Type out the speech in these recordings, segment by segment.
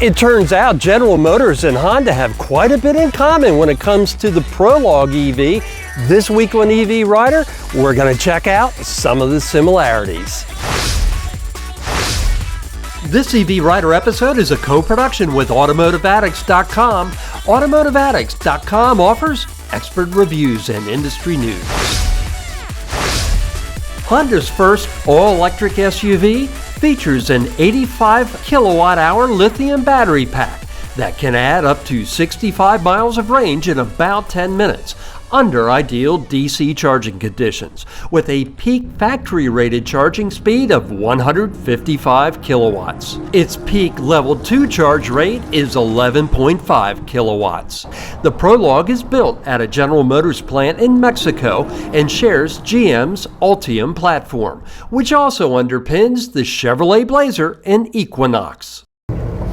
It turns out General Motors and Honda have quite a bit in common when it comes to the Prologue EV. This week on EV Rider, we're going to check out some of the similarities. This EV Rider episode is a co-production with AutomotiveAddicts.com. AutomotiveAddicts.com offers expert reviews and industry news. Honda's first all-electric SUV features an 85 kilowatt-hour lithium battery pack that can add up to 65 miles of range in about 10 minutes under ideal DC charging conditions, with a peak factory-rated charging speed of 155 kilowatts. Its peak level 2 charge rate is 11.5 kilowatts. The Prologue is built at a General Motors plant in Mexico and shares GM's Ultium platform, which also underpins the Chevrolet Blazer and Equinox.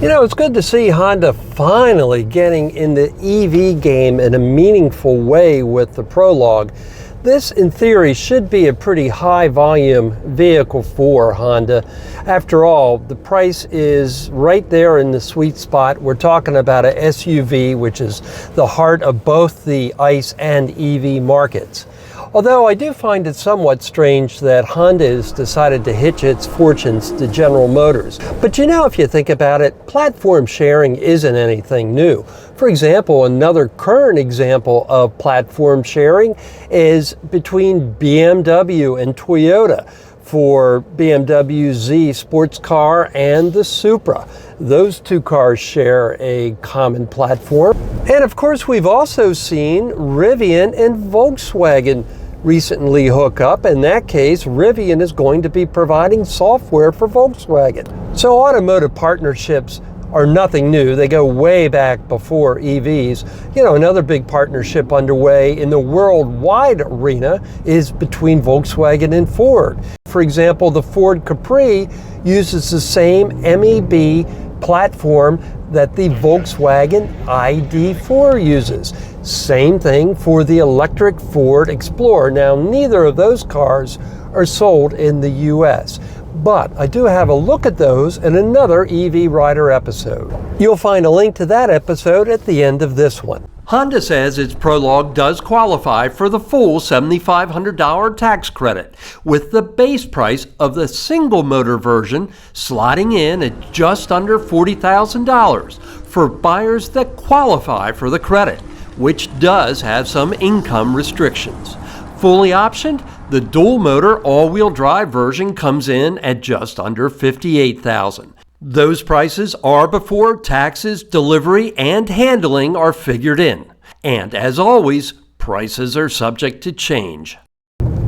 You know, it's good to see Honda finally getting in the EV game in a meaningful way with the Prologue. This, in theory, should be a pretty high volume vehicle for Honda. After all, the price is right there in the sweet spot. We're talking about a SUV, which is the heart of both the ICE and EV markets. Although I do find it somewhat strange that Honda has decided to hitch its fortunes to General Motors. But you know, if you think about it, platform sharing isn't anything new. For example, another current example of platform sharing is between BMW and Toyota for BMW Z sports car and the Supra. Those two cars share a common platform. And of course, we've also seen Rivian and Volkswagen recently hook up. In that case, Rivian is going to be providing software for Volkswagen. So automotive partnerships are nothing new. They go way back before EVs. You know, another big partnership underway in the worldwide arena is between Volkswagen and Ford. For example, the Ford Capri uses the same MEB platform that the Volkswagen ID.4 uses. Same thing for the electric Ford Explorer. Now, neither of those cars are sold in the US, but I do have a look at those in another EV Rider episode. You'll find a link to that episode at the end of this one. Honda says its Prologue does qualify for the full $7,500 tax credit, with the base price of the single motor version sliding in at just under $40,000 for buyers that qualify for the credit, which does have some income restrictions. Fully optioned, the dual motor all-wheel drive version comes in at just under $58,000. Those prices are before taxes, delivery, and handling are figured in. And as always, prices are subject to change.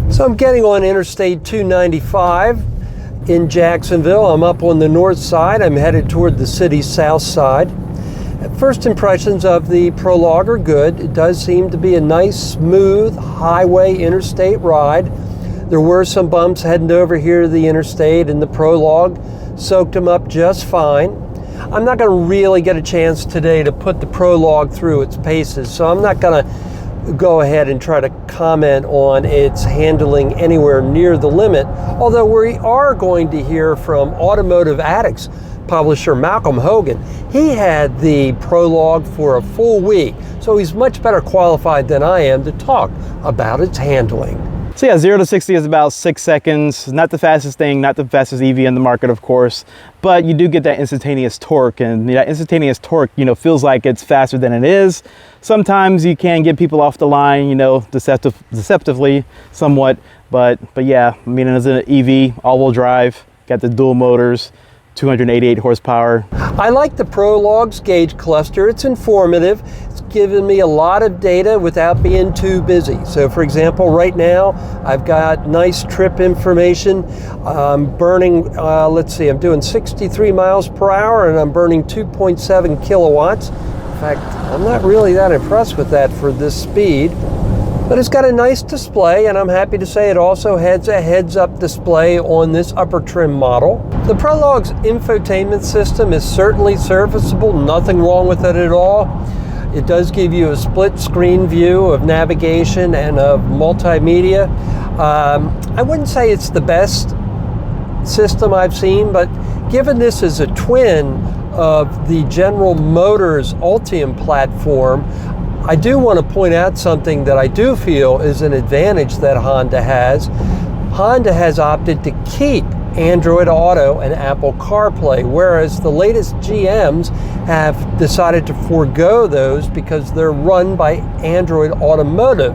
So I'm getting on Interstate 295 in Jacksonville. I'm up on the north side. I'm headed toward the city's south side. First impressions of the Prologue are good. It does seem to be a nice, smooth highway interstate ride. There were some bumps heading over here to the interstate, and the Prologue soaked them up just fine. I'm not going to really get a chance today to put the Prologue through its paces, so I'm not going to go ahead and try to comment on its handling anywhere near the limit, although we are going to hear from Automotive Addicts publisher Malcolm Hogan. He had the Prologue for a full week, so he's much better qualified than I am to talk about its handling. So yeah, 0 to 60 is about 6 seconds. Not the fastest thing, not the fastest EV in the market, of course, but you do get that instantaneous torque, and that instantaneous torque, you know, feels like it's faster than it is. Sometimes you can get people off the line, you know, deceptively somewhat, but yeah, I mean, as an EV, all-wheel drive, got the dual motors, 288 horsepower. I like the Prologue's gauge cluster. It's informative. It's given me a lot of data without being too busy. So for example, right now, I've got nice trip information. I'm burning, let's see, I'm doing 63 miles per hour and I'm burning 2.7 kilowatts. In fact, I'm not really that impressed with that for this speed. But it's got a nice display, and I'm happy to say it also has a heads-up display on this upper trim model. The Prologue's infotainment system is certainly serviceable, nothing wrong with it at all. It does give you a split screen view of navigation and of multimedia. I wouldn't say it's the best system I've seen, but given this is a twin of the General Motors Ultium platform, I do want to point out something that I do feel is an advantage that Honda has. Honda has opted to keep Android Auto and Apple CarPlay, whereas the latest GMs have decided to forego those because they're run by Android Automotive,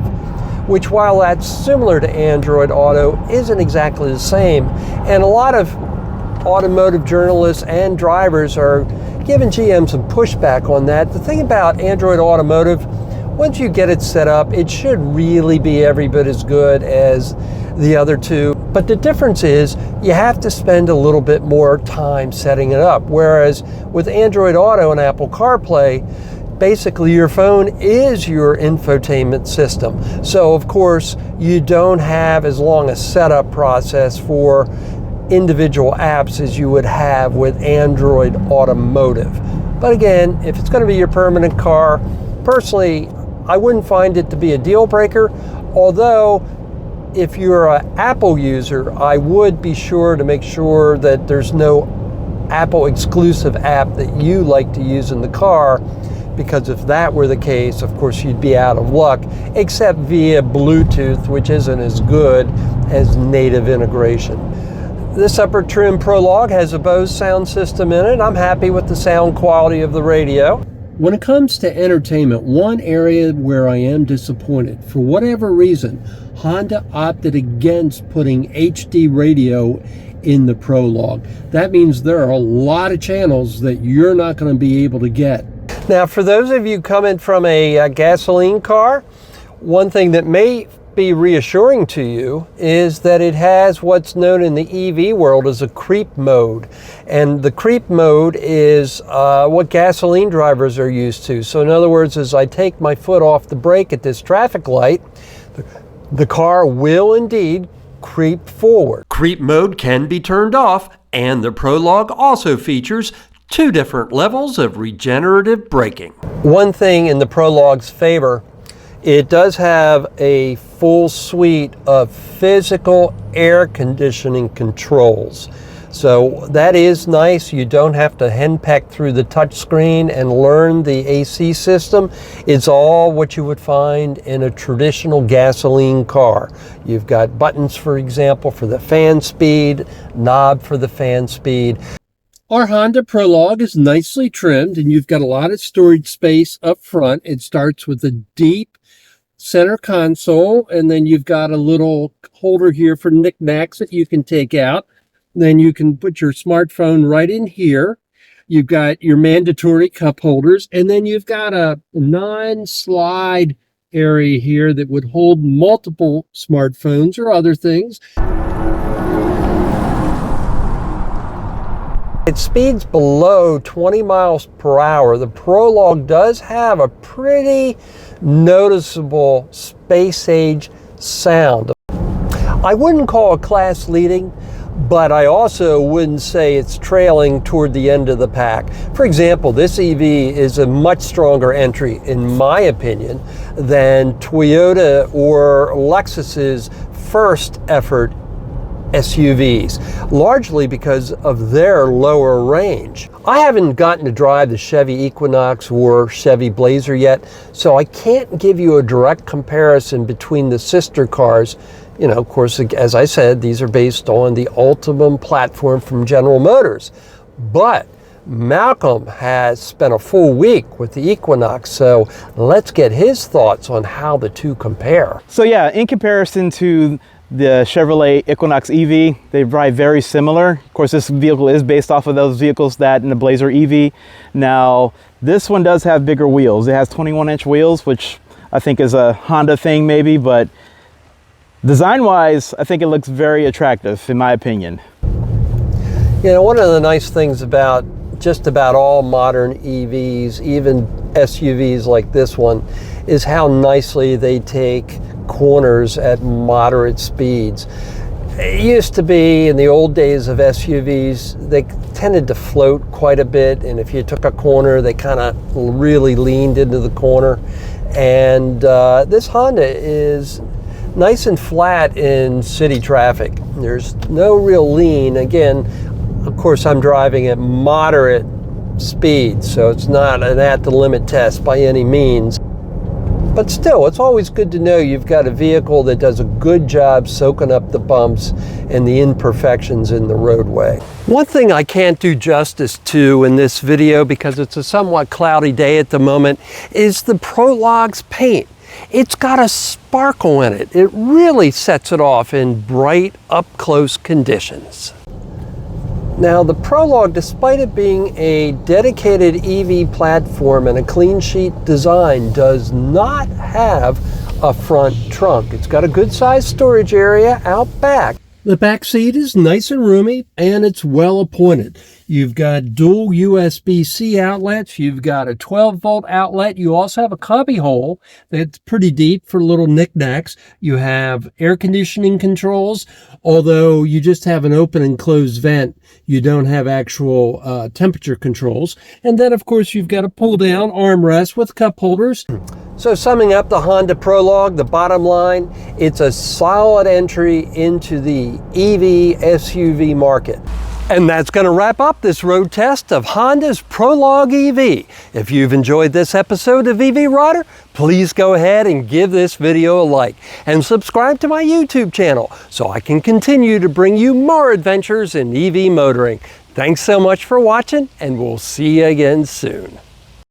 which, while that's similar to Android Auto, isn't exactly the same. And a lot of automotive journalists and drivers are giving GM some pushback on that. The thing about Android Automotive, once you get it set up, it should really be every bit as good as the other two. But the difference is you have to spend a little bit more time setting it up. Whereas with Android Auto and Apple CarPlay, basically your phone is your infotainment system. So of course you don't have as long a setup process for individual apps as you would have with Android Automotive. But again, if it's going to be your permanent car, personally, I wouldn't find it to be a deal breaker. Although, if you're an Apple user, I would be sure to make sure that there's no Apple exclusive app that you like to use in the car, because if that were the case, of course, you'd be out of luck, except via Bluetooth, which isn't as good as native integration. This upper trim Prologue has a Bose sound system in it. I'm happy with the sound quality of the radio. When it comes to entertainment, one area where I am disappointed, for whatever reason, Honda opted against putting HD radio in the Prologue. That means there are a lot of channels that you're not going to be able to get. Now, for those of you coming from a gasoline car, one thing that may be reassuring to you is that it has what's known in the EV world as a creep mode. And the creep mode is what gasoline drivers are used to. So in other words, as I take my foot off the brake at this traffic light, the car will indeed creep forward. Creep mode can be turned off, and the Prologue also features 2 different levels of regenerative braking. One thing in the Prologue's favor, it does have a full suite of physical air conditioning controls. So that is nice. You don't have to henpeck through the touchscreen and learn the AC system. It's all what you would find in a traditional gasoline car. You've got buttons, for example, for the fan speed, knob for the fan speed. Our Honda Prologue is nicely trimmed, and you've got a lot of storage space up front. It starts with a deep center console, and then you've got a little holder here for knickknacks that you can take out. Then you can put your smartphone right in here. You've got your mandatory cup holders, and then you've got a non-slide area here that would hold multiple smartphones or other things. At speeds below 20 miles per hour, the Prologue does have a pretty noticeable space-age sound. I wouldn't call it class leading, but I also wouldn't say it's trailing toward the end of the pack. For example, this EV is a much stronger entry, in my opinion, than Toyota or Lexus's first effort SUVs, largely because of their lower range. I haven't gotten to drive the Chevy Equinox or Chevy Blazer yet, so I can't give you a direct comparison between the sister cars. You know, of course, as I said, these are based on the Ultium platform from General Motors. But Malcolm has spent a full week with the Equinox, so let's get his thoughts on how the two compare. So yeah, in comparison to the Chevrolet Equinox EV, they ride very similar. Of course, this vehicle is based off of those vehicles that in the Blazer EV. Now, this one does have bigger wheels. It has 21-inch wheels, which I think is a Honda thing maybe, but design-wise, I think it looks very attractive, in my opinion. You know, one of the nice things about just about all modern EVs, even SUVs like this one, is how nicely they take corners at moderate speeds. It used to be in the old days of SUVs, they tended to float quite a bit, and if you took a corner, they kind of really leaned into the corner. And this Honda is nice and flat in city traffic. There's no real lean. Again, of course, I'm driving at moderate speed, so it's not an at the limit test by any means. But still, it's always good to know you've got a vehicle that does a good job soaking up the bumps and the imperfections in the roadway. One thing I can't do justice to in this video, because it's a somewhat cloudy day at the moment, is the Prologue's paint. It's got a sparkle in it. It really sets it off in bright, up-close conditions. Now, the Prologue, despite it being a dedicated EV platform and a clean sheet design, does not have a front trunk. It's got a good sized storage area out back. The back seat is nice and roomy, and it's well appointed. You've got dual USB-C outlets. You've got a 12-volt outlet. You also have a cubby hole that's pretty deep for little knickknacks. You have air conditioning controls. Although you just have an open and closed vent, you don't have actual temperature controls. And then, of course, you've got a pull-down armrest with cup holders. So summing up the Honda Prologue, the bottom line, it's a solid entry into the EV SUV market. And that's going to wrap up this road test of Honda's Prologue EV. If you've enjoyed this episode of EV Rider, please go ahead and give this video a like and subscribe to my YouTube channel so I can continue to bring you more adventures in EV motoring. Thanks so much for watching, and we'll see you again soon.